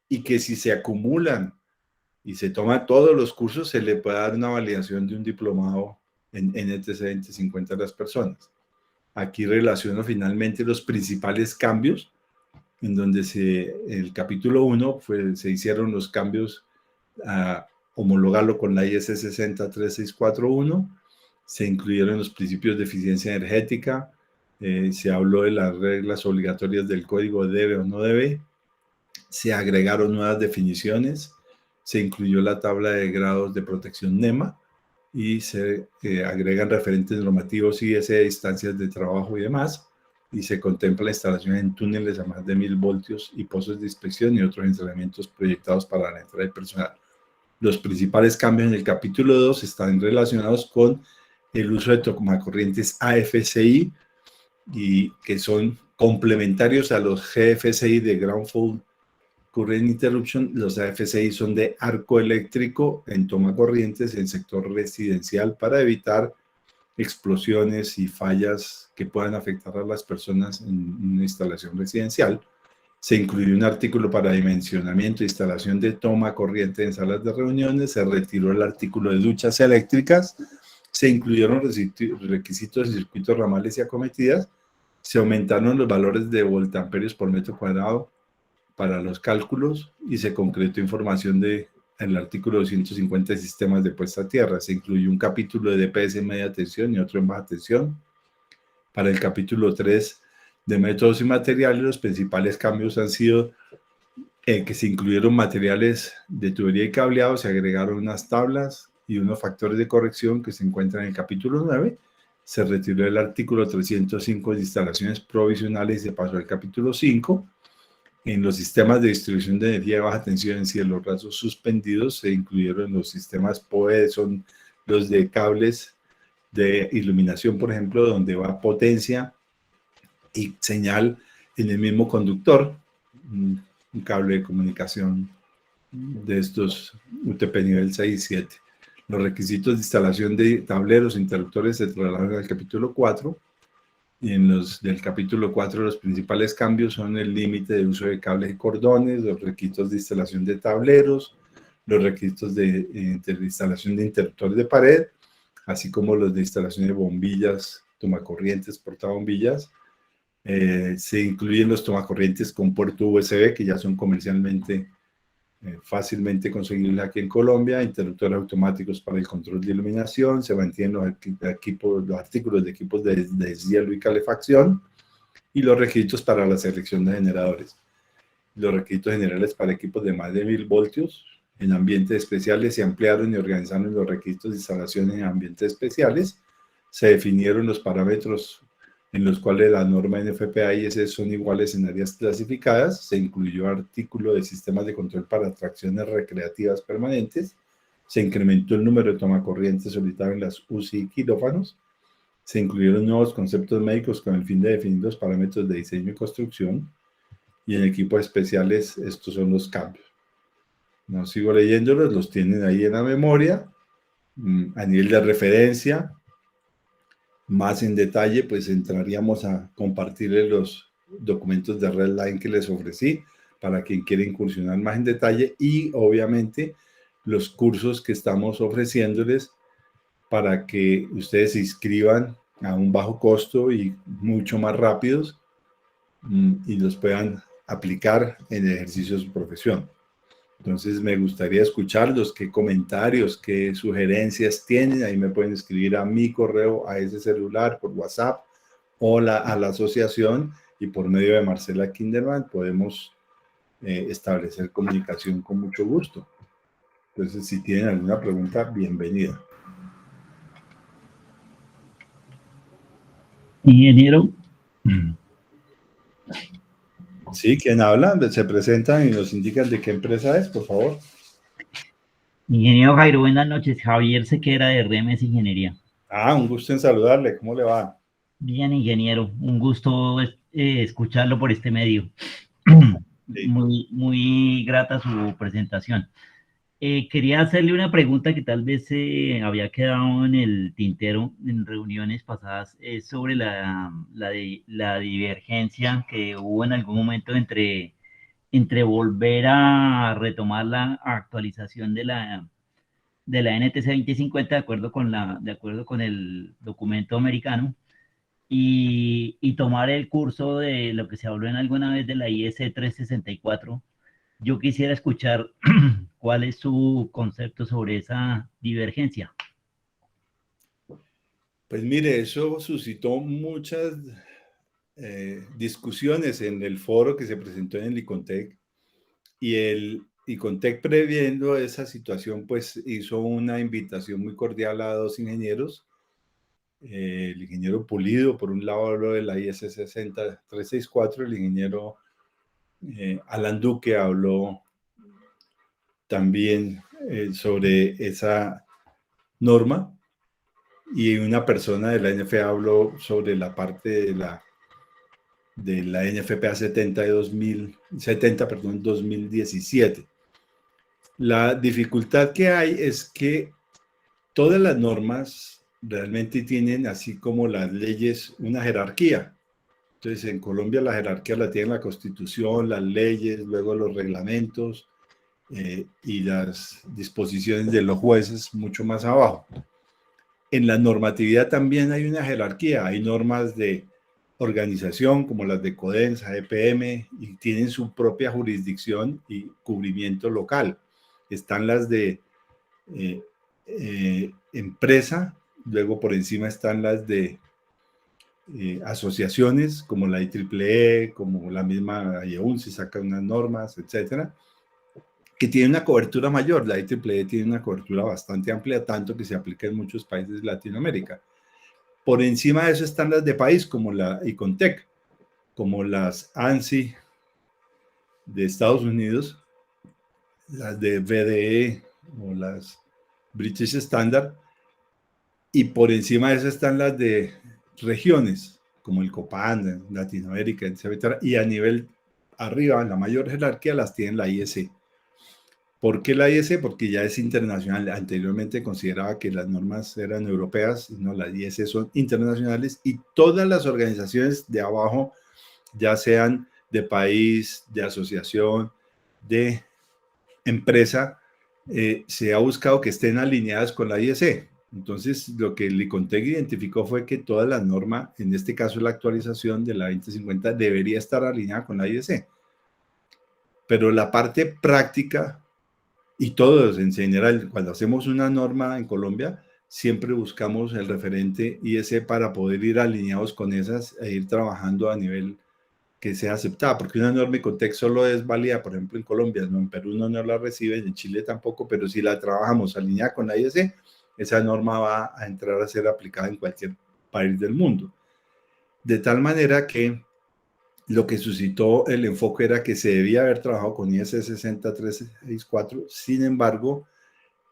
y que si se acumulan y se toman todos los cursos se le puede dar una validación de un diplomado en NTC 2050 a las personas. Aquí relaciono finalmente los principales cambios, en donde el capítulo 1 se hicieron los cambios a homologarlo con la IS 60361, se incluyeron los principios de eficiencia energética, se habló de las reglas obligatorias del código debe o no debe, se agregaron nuevas definiciones, se incluyó la tabla de grados de protección NEMA, y se agregan referentes normativos IS de distancias de trabajo y demás, y se contempla la instalación en túneles a más de 1000 voltios y pozos de inspección y otros entrenamientos proyectados para la entrada de personal. Los principales cambios en el capítulo 2 están relacionados con el uso de tomacorrientes AFCI, y que son complementarios a los GFCI de Ground Fault Current Interruption. Los AFCI son de arco eléctrico en toma corrientes en sector residencial para evitar explosiones y fallas que puedan afectar a las personas en una instalación residencial. Se incluyó un artículo para dimensionamiento e instalación de toma corriente en salas de reuniones, se retiró el artículo de duchas eléctricas, se incluyeron requisitos de circuitos ramales y acometidas, se aumentaron los valores de voltamperios por metro cuadrado para los cálculos y se concretó información en el artículo 250 de sistemas de puesta a tierra. Se incluyó un capítulo de DPS en media tensión y otro en baja tensión. Para el capítulo 3 de métodos y materiales, los principales cambios han sido que se incluyeron materiales de tubería y cableado, se agregaron unas tablas y unos factores de corrección que se encuentran en el capítulo 9. Se retiró el artículo 305 de instalaciones provisionales y se pasó al capítulo 5. En los sistemas de distribución de energía de baja tensión en cielos rasos suspendidos se incluyeron los sistemas POE, son los de cables de iluminación, por ejemplo, donde va potencia y señal en el mismo conductor, un cable de comunicación de estos UTP nivel 6 y 7. Los requisitos de instalación de tableros e interruptores se trasladaron al capítulo 4. Y en los del capítulo 4 los principales cambios son el límite de uso de cables y cordones, los requisitos de instalación de tableros, los requisitos de instalación de interruptores de pared, así como los de instalación de bombillas tomacorrientes portabombillas. Se incluyen los tomacorrientes con puerto USB, que ya son comercialmente fácilmente conseguibles aquí en Colombia, interruptores automáticos para el control de iluminación, se mantienen los artículos de equipos de deshielo y calefacción, y los requisitos para la selección de generadores. Los requisitos generales para equipos de más de 1000 voltios en ambientes especiales se ampliaron y organizaron los requisitos de instalación en ambientes especiales. Se definieron los parámetros en los cuales la norma NFPA y IS son iguales en áreas clasificadas. Se incluyó artículo de sistemas de control para atracciones recreativas permanentes. Se incrementó el número de tomacorrientes solicitado en las UCI y quirófanos. Se incluyeron nuevos conceptos médicos con el fin de definir los parámetros de diseño y construcción. Y en equipos especiales, estos son los cambios. No sigo leyéndolos, los tienen ahí en la memoria. A nivel de referencia, más en detalle, pues entraríamos a compartirles los documentos de Redline que les ofrecí para quien quiera incursionar más en detalle, y obviamente los cursos que estamos ofreciéndoles para que ustedes se inscriban a un bajo costo y mucho más rápidos y los puedan aplicar en el ejercicio de su profesión. Entonces me gustaría escucharlos, qué comentarios, qué sugerencias tienen. Ahí me pueden escribir a mi correo, a ese celular, por WhatsApp o a la asociación, y por medio de Marcela Kinderman podemos establecer comunicación con mucho gusto. Entonces, si tienen alguna pregunta, bienvenida. Ingeniero. Sí, ¿quién habla? Se presentan y nos indican de qué empresa es, por favor. Ingeniero Jairo, buenas noches. Javier Sequera de RMS Ingeniería. Un gusto en saludarle. ¿Cómo le va? Bien, ingeniero. Un gusto escucharlo por este medio. Sí. Muy grata su presentación. Quería hacerle una pregunta que tal vez había quedado en el tintero en reuniones pasadas, sobre la divergencia que hubo en algún momento entre volver a retomar la actualización de la NTC 2050 de acuerdo con el documento americano, y tomar el curso de lo que se habló en alguna vez de la IS 364. Yo quisiera escuchar cuál es su concepto sobre esa divergencia. Pues mire, eso suscitó muchas discusiones en el foro que se presentó en el ICONTEC, y el ICONTEC, previendo esa situación, pues hizo una invitación muy cordial a dos ingenieros. El ingeniero Pulido, por un lado, habló de la IS 364, el ingeniero Alan Duque habló también sobre esa norma, y una persona de la NFPA habló sobre la parte de la NFPA 2017. La dificultad que hay es que todas las normas realmente tienen, así como las leyes, una jerarquía. Entonces, en Colombia la jerarquía la tiene la Constitución, las leyes, luego los reglamentos y las disposiciones de los jueces mucho más abajo. En la normatividad también hay una jerarquía, hay normas de organización como las de CODENSA, EPM, y tienen su propia jurisdicción y cubrimiento local. Están las de empresa, luego por encima están las de asociaciones como la IEEE, como la misma IEUNSI saca unas normas, etcétera, que tienen una cobertura mayor. La IEEE tiene una cobertura bastante amplia, tanto que se aplica en muchos países de Latinoamérica. Por encima de eso están las de país, como la ICONTEC, como las ANSI de Estados Unidos, las de VDE o las British Standard, y por encima de eso están las de regiones, como el COPAN, Latinoamérica, etc. Y a nivel arriba, la mayor jerarquía las tiene la IEC. ¿Por qué la IEC? Porque ya es internacional. Anteriormente consideraba que las normas eran europeas, no, las IEC son internacionales, y todas las organizaciones de abajo, ya sean de país, de asociación, de empresa, se ha buscado que estén alineadas con la IEC. Entonces, lo que el ICONTEC identificó fue que toda la norma, en este caso la actualización de la 2050, debería estar alineada con la IEC. Pero la parte práctica, y todos en general, cuando hacemos una norma en Colombia, siempre buscamos el referente IEC para poder ir alineados con esas e ir trabajando a nivel que sea aceptada, porque una norma ICONTEC solo es válida, por ejemplo, en Colombia, ¿no? En Perú no la reciben, en Chile tampoco, pero si la trabajamos alineada con la IEC, esa norma va a entrar a ser aplicada en cualquier país del mundo. De tal manera que lo que suscitó el enfoque era que se debía haber trabajado con IEC 60364, sin embargo,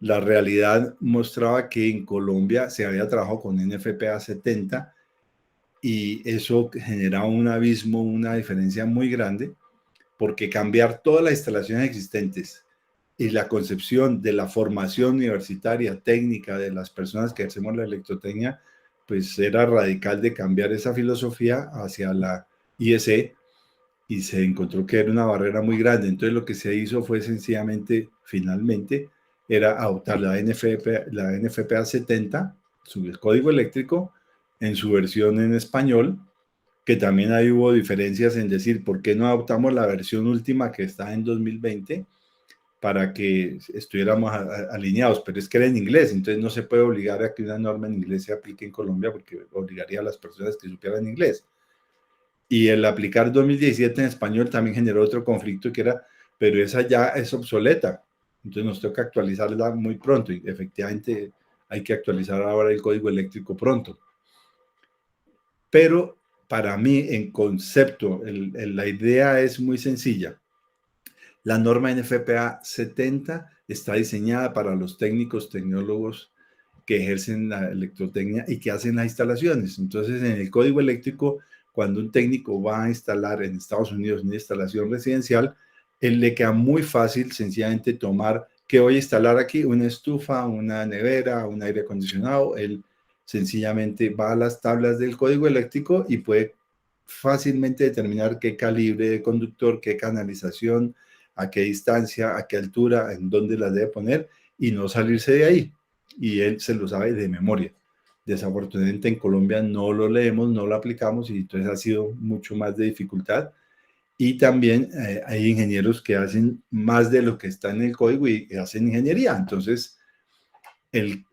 la realidad mostraba que en Colombia se había trabajado con NFPA 70 y eso generaba un abismo, una diferencia muy grande, porque cambiar todas las instalaciones existentes y la concepción de la formación universitaria, técnica de las personas que hacemos la electrotecnia, pues era radical de cambiar esa filosofía hacia la IEC y se encontró que era una barrera muy grande. Entonces lo que se hizo fue sencillamente, finalmente, era adoptar la NFPA 70, su código eléctrico, en su versión en español, que también ahí hubo diferencias en decir, ¿por qué no adoptamos la versión última que está en 2020 para que estuviéramos alineados? Pero es que era en inglés, entonces no se puede obligar a que una norma en inglés se aplique en Colombia porque obligaría a las personas que supieran inglés. Y el aplicar 2017 en español también generó otro conflicto que era, pero esa ya es obsoleta, entonces nos toca actualizarla muy pronto y efectivamente hay que actualizar ahora el código eléctrico pronto. Pero para mí, en concepto, la idea es muy sencilla. La norma NFPA 70 está diseñada para los técnicos, tecnólogos que ejercen la electrotecnia y que hacen las instalaciones. Entonces, en el código eléctrico, cuando un técnico va a instalar en Estados Unidos una instalación residencial, él le queda muy fácil sencillamente tomar, ¿qué voy a instalar aquí? Una estufa, una nevera, un aire acondicionado. Él sencillamente va a las tablas del código eléctrico y puede fácilmente determinar qué calibre de conductor, qué canalización, a qué distancia, a qué altura, en dónde las debe poner y no salirse de ahí. Y él se lo sabe de memoria. Desafortunadamente en Colombia no lo leemos, no lo aplicamos y entonces ha sido mucho más de dificultad. Y también hay ingenieros que hacen más de lo que está en el código y hacen ingeniería. Entonces,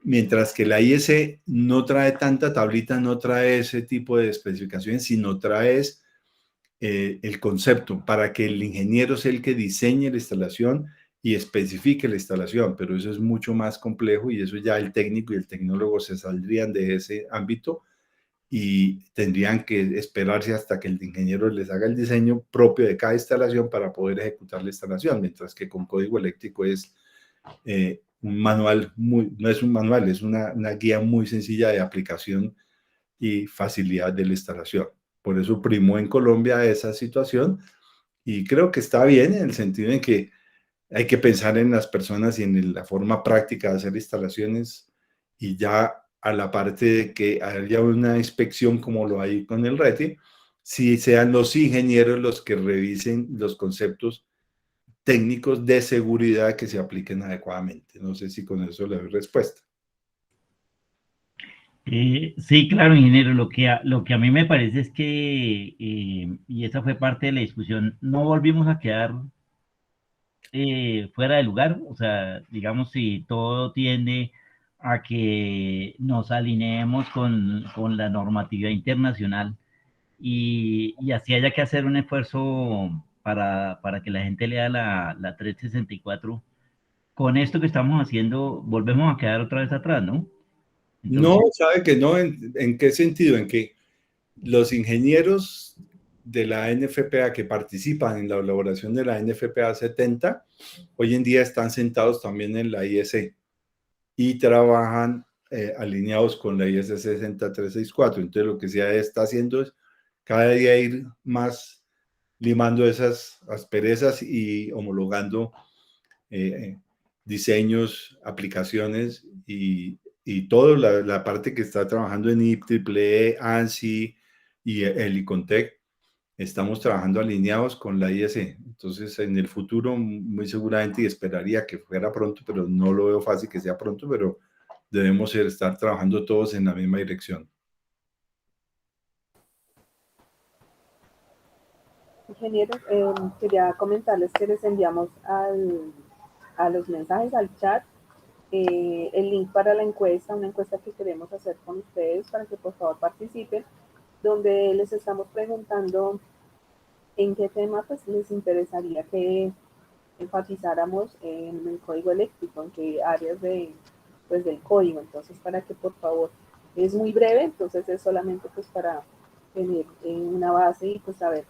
mientras que la IEC no trae tanta tablita, no trae ese tipo de especificaciones, sino trae el concepto para que el ingeniero sea el que diseñe la instalación y especifique la instalación, pero eso es mucho más complejo y eso ya el técnico y el tecnólogo se saldrían de ese ámbito y tendrían que esperarse hasta que el ingeniero les haga el diseño propio de cada instalación para poder ejecutar la instalación, mientras que con código eléctrico es un manual, no es un manual, es una guía muy sencilla de aplicación y facilidad de la instalación. Por eso primó en Colombia esa situación y creo que está bien en el sentido en que hay que pensar en las personas y en la forma práctica de hacer instalaciones y ya a la parte de que haya una inspección como lo hay con el RETI, si sean los ingenieros los que revisen los conceptos técnicos de seguridad que se apliquen adecuadamente. No sé si con eso le doy respuesta. Sí, claro, ingeniero. Lo que a mí me parece es que, y esa fue parte de la discusión, no volvimos a quedar fuera de lugar. O sea, digamos, si todo tiende a que nos alineemos con la normatividad internacional y así haya que hacer un esfuerzo para que la gente lea la 364, con esto que estamos haciendo, volvemos a quedar otra vez atrás, ¿no? Entonces, no, sabe que no. ¿En qué sentido? En que los ingenieros de la NFPA que participan en la elaboración de la NFPA 70, hoy en día están sentados también en la IEC y trabajan alineados con la IEC 60364. Entonces lo que se está haciendo es cada día ir más limando esas asperezas y homologando diseños, aplicaciones y toda la parte que está trabajando en IEEE, ANSI y el ICONTEC, estamos trabajando alineados con la IEC. Entonces, en el futuro, muy seguramente, y esperaría que fuera pronto, pero no lo veo fácil que sea pronto, pero debemos estar trabajando todos en la misma dirección. Ingenieros, quería comentarles que les enviamos a los mensajes, al chat, el link para la encuesta, una encuesta que queremos hacer con ustedes para que por favor participen, donde les estamos preguntando en qué tema pues les interesaría que enfatizáramos en el código eléctrico, en qué áreas pues, del código. Entonces, para que por favor, es muy breve, entonces es solamente pues para tener una base y pues saber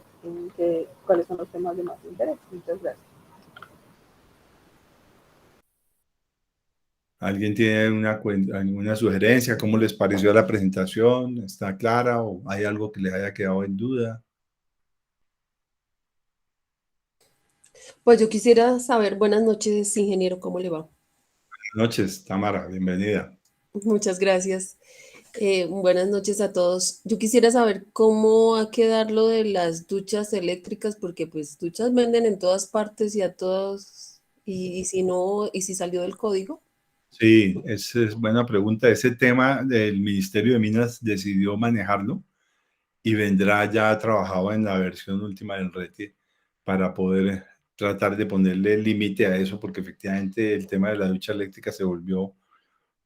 cuáles son los temas de más interés. Muchas gracias. ¿Alguien tiene alguna sugerencia? ¿Cómo les pareció la presentación? ¿Está clara o hay algo que les haya quedado en duda? Pues yo quisiera saber, buenas noches, ingeniero, ¿cómo le va? Buenas noches, Tamara, bienvenida. Muchas gracias. Buenas noches a todos. Yo quisiera saber cómo va a quedar lo de las duchas eléctricas, porque pues duchas venden en todas partes y a todos, y si no, y si salió del código. Sí, esa es buena pregunta. Ese tema del Ministerio de Minas decidió manejarlo y vendrá ya trabajado en la versión última del RETI para poder tratar de ponerle límite a eso, porque efectivamente el tema de la ducha eléctrica se volvió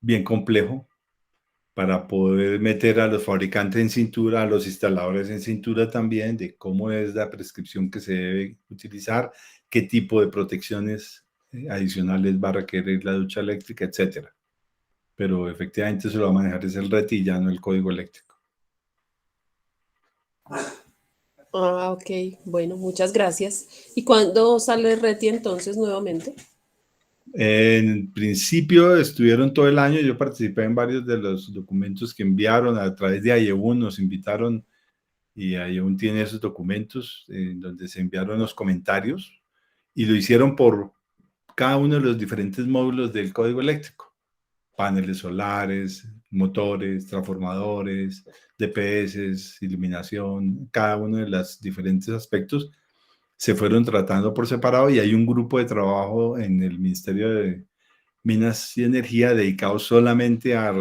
bien complejo para poder meter a los fabricantes en cintura, a los instaladores en cintura también, de cómo es la prescripción que se debe utilizar, qué tipo de protecciones adicionales va a requerir la ducha eléctrica, etcétera. Pero efectivamente eso lo va a manejar es el RETI y ya no el código eléctrico. Ah, ok, bueno, muchas gracias. ¿Y cuándo sale RETI entonces nuevamente? En principio estuvieron todo el año, yo participé en varios de los documentos que enviaron a través de AIEUN, nos invitaron y AIEUN tiene esos documentos donde se enviaron los comentarios y lo hicieron por cada uno de los diferentes módulos del código eléctrico, paneles solares, motores, transformadores, DPS, iluminación, cada uno de los diferentes aspectos se fueron tratando por separado y hay un grupo de trabajo en el Ministerio de Minas y Energía dedicado solamente a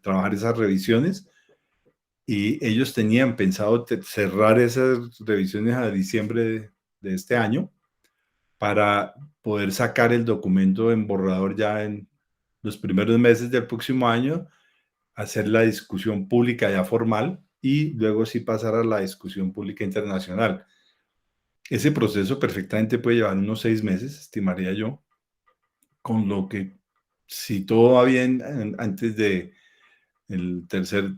trabajar esas revisiones y ellos tenían pensado cerrar esas revisiones a diciembre de este año para poder sacar el documento en borrador ya en los primeros meses del próximo año, hacer la discusión pública ya formal y luego sí pasar a la discusión pública internacional. Ese proceso perfectamente puede llevar unos 6 meses, estimaría yo, con lo que si todo va bien antes de el tercer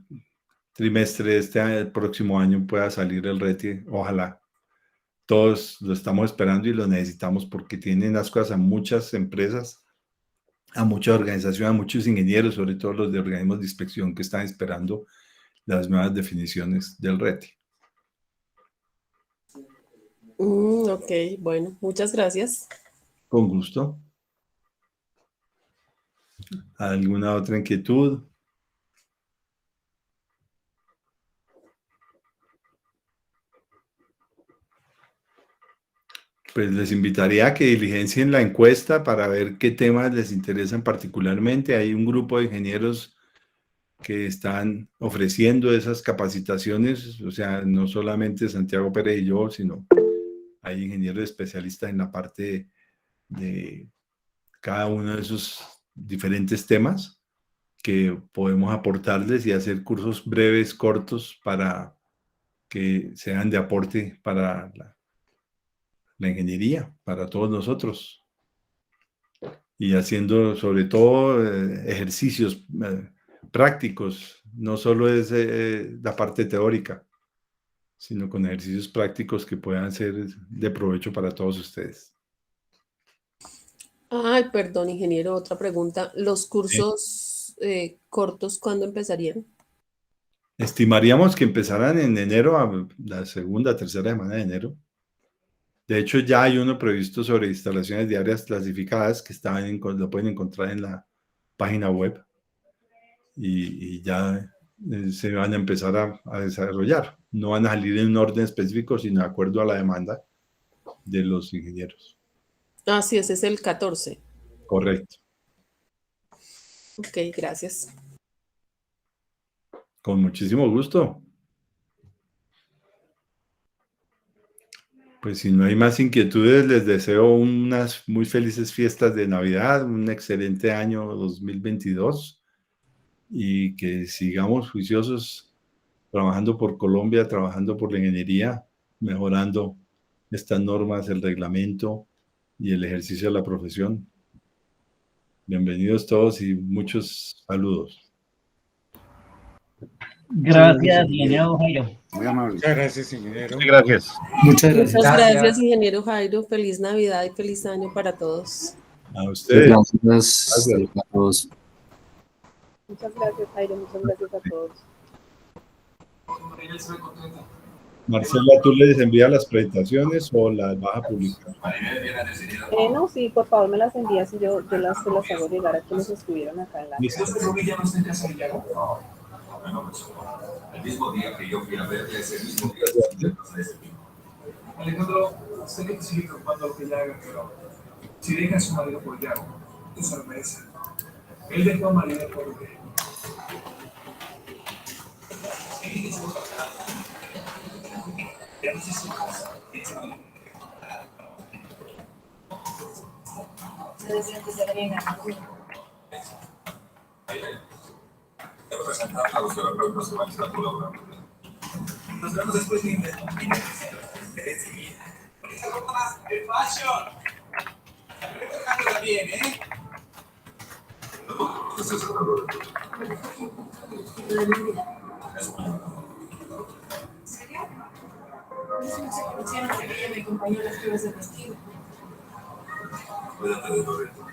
trimestre de el próximo año pueda salir el RETI, ojalá. Todos lo estamos esperando y lo necesitamos porque tienen las cosas a muchas empresas, a muchas organizaciones, a muchos ingenieros, sobre todo los de organismos de inspección que están esperando las nuevas definiciones del RETI. Ok, bueno, muchas gracias. Con gusto. ¿Alguna otra inquietud? Pues les invitaría a que diligencien la encuesta para ver qué temas les interesan particularmente. Hay un grupo de ingenieros que están ofreciendo esas capacitaciones, o sea, no solamente Santiago Pérez y yo, sino hay ingenieros especialistas en la parte de cada uno de esos diferentes temas que podemos aportarles y hacer cursos breves, cortos, para que sean de aporte para la ingeniería, para todos nosotros. Y haciendo sobre todo ejercicios prácticos, no solo es la parte teórica, sino con ejercicios prácticos que puedan ser de provecho para todos ustedes. Ay, perdón, ingeniero, otra pregunta. ¿Los cursos cortos cuándo empezarían? Estimaríamos que empezaran en enero, a la segunda, tercera semana de enero. De hecho, ya hay uno previsto sobre instalaciones de áreas clasificadas que lo pueden encontrar en la página web y ya se van a empezar a desarrollar. No van a salir en un orden específico, sino de acuerdo a la demanda de los ingenieros. Ah, sí, ese es el 14. Correcto. Ok, gracias. Con muchísimo gusto. Pues si no hay más inquietudes, les deseo unas muy felices fiestas de Navidad, un excelente año 2022 y que sigamos juiciosos trabajando por Colombia, trabajando por la ingeniería, mejorando estas normas, el reglamento y el ejercicio de la profesión. Bienvenidos todos y muchos saludos. Gracias, ingeniero Jairo. Muy amable. Muchas gracias, ingeniero. Muchas gracias. Muchas gracias. Muchas Gracias. gracias, ingeniero Jairo. Feliz Navidad y feliz año para todos. A ustedes. Gracias a todos. Muchas gracias, Jairo. Muchas gracias a todos. Marcela, ¿tú les envías las presentaciones o las vas a publicar? No, sí, por favor me las envías y yo se las hago llegar a quienes estuvieron acá en la... Listo. El mismo día que yo fui a verle, ese mismo día. Alejandro, sé que te sigue preocupando lo que ella haga, pero si deja a su marido por Yago, tú se lo mereces. Él dejó a María por lo que... Se decía que se habían ganado. Nos vemos después de el fashion. También, ¿eh? ¿En serio? Es una secuencia que ella me acompañó a las pruebas del vestido. Cuídate de Loreto.